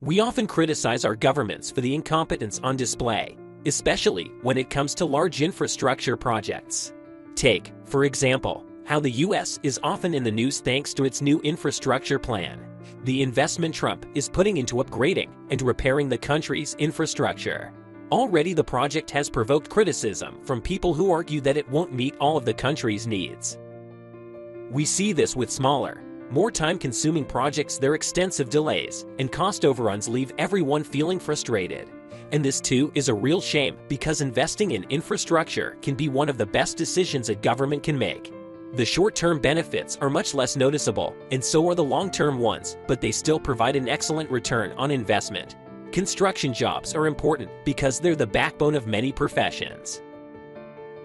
We often criticize our governments for the incompetence on display, especially when it comes to large infrastructure projects. Take, for example, how the US is often in the news thanks to its new infrastructure plan, the investment Trump is putting into upgrading and repairing the country's infrastructure. Already the project has provoked criticism from people who argue that it won't meet all of the country's needs. We see this with smaller, more time-consuming projects. Their extensive delays and cost overruns leave everyone feeling frustrated. And this too is a real shame, because investing in infrastructure can be one of the best decisions a government can make. The short-term benefits are much less noticeable, and so are the long-term ones, but they still provide an excellent return on investment. Construction jobs are important because they're the backbone of many professions.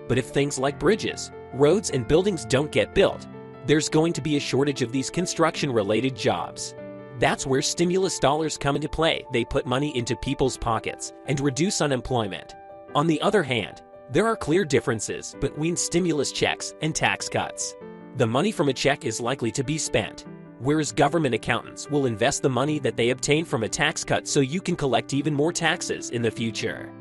But if things like bridges, roads, and buildings don't get built, there's going to be a shortage of these construction-related jobs. That's where stimulus dollars come into play. They put money into people's pockets and reduce unemployment. On the other hand, there are clear differences between stimulus checks and tax cuts. The money from a check is likely to be spent, whereas government accountants will invest the money that they obtain from a tax cut so you can collect even more taxes in the future.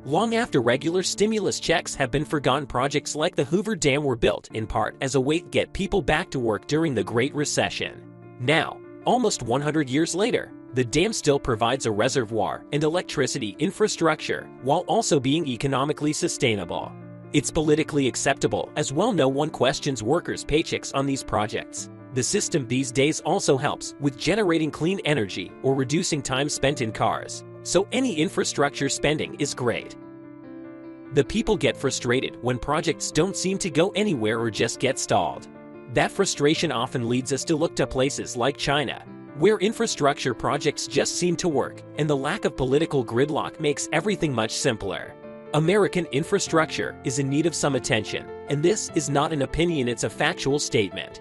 Long after regular stimulus checks have been forgotten, projects like the Hoover Dam were built in part as a way to get people back to work during the Great Recession. Now, almost 100 years later, the dam still provides a reservoir and electricity infrastructure while also being economically sustainable. It's politically acceptable as well. No one questions workers' paychecks on these projects. The system these days also helps with generating clean energy or reducing time spent in cars. So any infrastructure spending is great. The people get frustrated when projects don't seem to go anywhere or just get stalled. That frustration often leads us to look to places like China, where infrastructure projects just seem to work, and the lack of political gridlock makes everything much simpler. American infrastructure is in need of some attention, and this is not an opinion, it's a factual statement.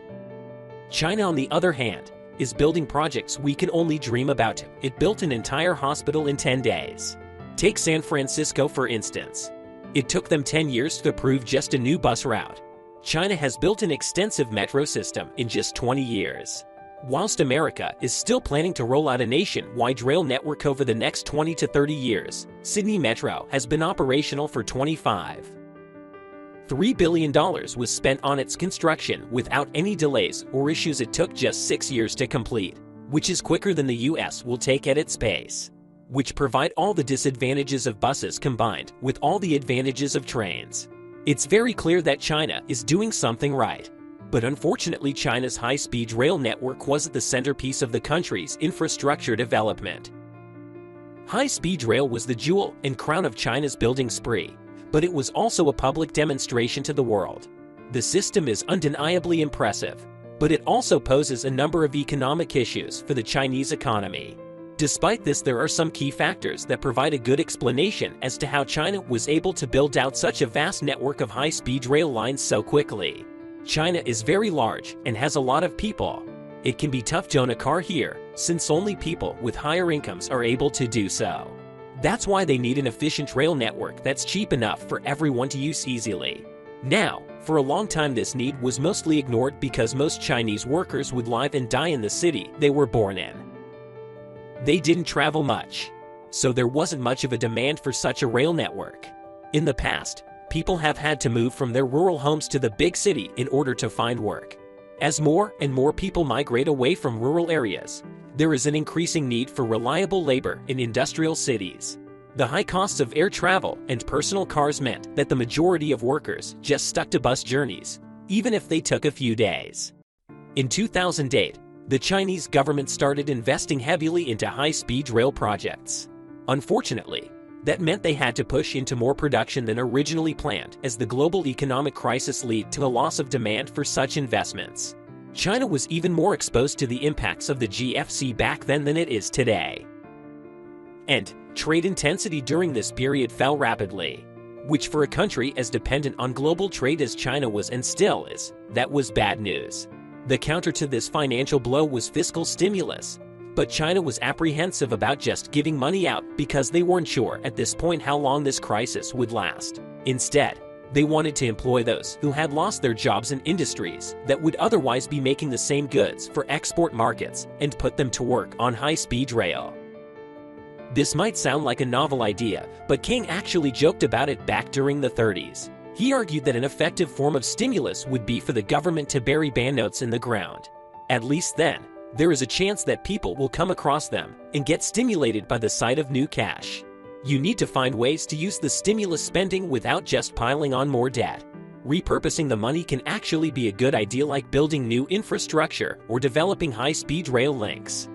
China, on the other hand, is building projects we can only dream about. It built an entire hospital in 10 days. Take San Francisco for instance. It took them 10 years to approve just a new bus route. China has built an extensive metro system in just 20 years. Whilst America is still planning to roll out a nationwide rail network over the next 20 to 30 years, Sydney Metro has been operational for 25. $3 billion was spent on its construction without any delays or issues. It took just 6 years to complete, which is quicker than the US will take at its pace, which provide all the disadvantages of buses combined with all the advantages of trains. It's very clear that China is doing something right. But unfortunately, China's high-speed rail network wasn't the centerpiece of the country's infrastructure development. High-speed rail was the jewel and crown of China's building spree, but it was also a public demonstration to the world. The system is undeniably impressive, but it also poses a number of economic issues for the Chinese economy. Despite this, there are some key factors that provide a good explanation as to how China was able to build out such a vast network of high-speed rail lines so quickly. China is very large and has a lot of people. It can be tough to own a car here, since only people with higher incomes are able to do so. That's why they need an efficient rail network that's cheap enough for everyone to use easily. Now, for a long time this need was mostly ignored because most Chinese workers would live and die in the city they were born in. They didn't travel much, so there wasn't much of a demand for such a rail network. In the past, people have had to move from their rural homes to the big city in order to find work. As more and more people migrate away from rural areas, there is an increasing need for reliable labor in industrial cities. The high costs of air travel and personal cars meant that the majority of workers just stuck to bus journeys, even if they took a few days. In 2008, the Chinese government started investing heavily into high-speed rail projects. Unfortunately, that meant they had to push into more production than originally planned, as the global economic crisis led to a loss of demand for such investments. China was even more exposed to the impacts of the GFC back then than it is today. And trade intensity during this period fell rapidly, which for a country as dependent on global trade as China was and still is, that was bad news. The counter to this financial blow was fiscal stimulus. But China was apprehensive about just giving money out because they weren't sure at this point how long this crisis would last. Instead, They wanted to employ those who had lost their jobs in industries that would otherwise be making the same goods for export markets and put them to work on high-speed rail. This might sound like a novel idea, but King actually joked about it back during the 30s. He argued that an effective form of stimulus would be for the government to bury banknotes in the ground. At least then, there is a chance that people will come across them and get stimulated by the sight of new cash. You need to find ways to use the stimulus spending without just piling on more debt. Repurposing the money can actually be a good idea, like building new infrastructure or developing high-speed rail links.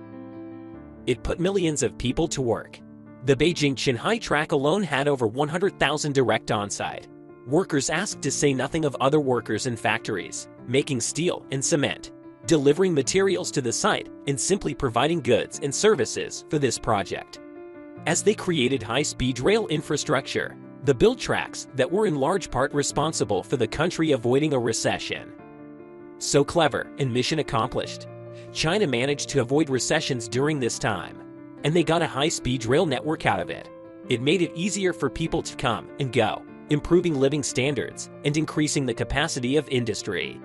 It put millions of people to work. The Beijing-Qinghai track alone had over 100,000 direct on-site workers, asked to say nothing of other workers in factories, making steel and cement, delivering materials to the site, and simply providing goods and services for this project. As they created high-speed rail infrastructure, they built tracks that were in large part responsible for the country avoiding a recession. So clever and mission accomplished. China managed to avoid recessions during this time, and they got a high-speed rail network out of it. It made it easier for people to come and go, improving living standards and increasing the capacity of industry.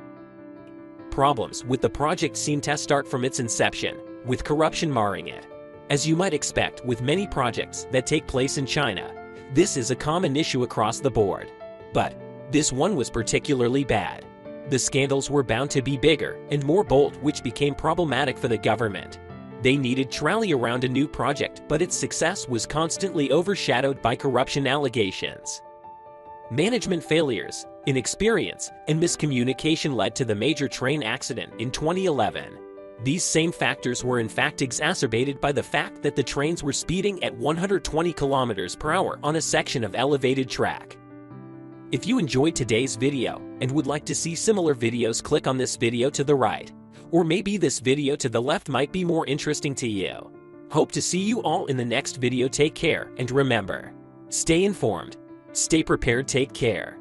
Problems with the project seemed to start from its inception, with corruption marring it. As you might expect with many projects that take place in China, this is a common issue across the board. But this one was particularly bad. The scandals were bound to be bigger and more bold, which became problematic for the government. They needed to rally around a new project, but its success was constantly overshadowed by corruption allegations. Management failures, inexperience, and miscommunication led to the major train accident in 2011. These same factors were in fact exacerbated by the fact that the trains were speeding at 120 kilometers per hour on a section of elevated track. If you enjoyed today's video and would like to see similar videos, click on this video to the right. Or maybe this video to the left might be more interesting to you. Hope to see you all in the next video. Take care, and remember, stay informed, stay prepared, take care.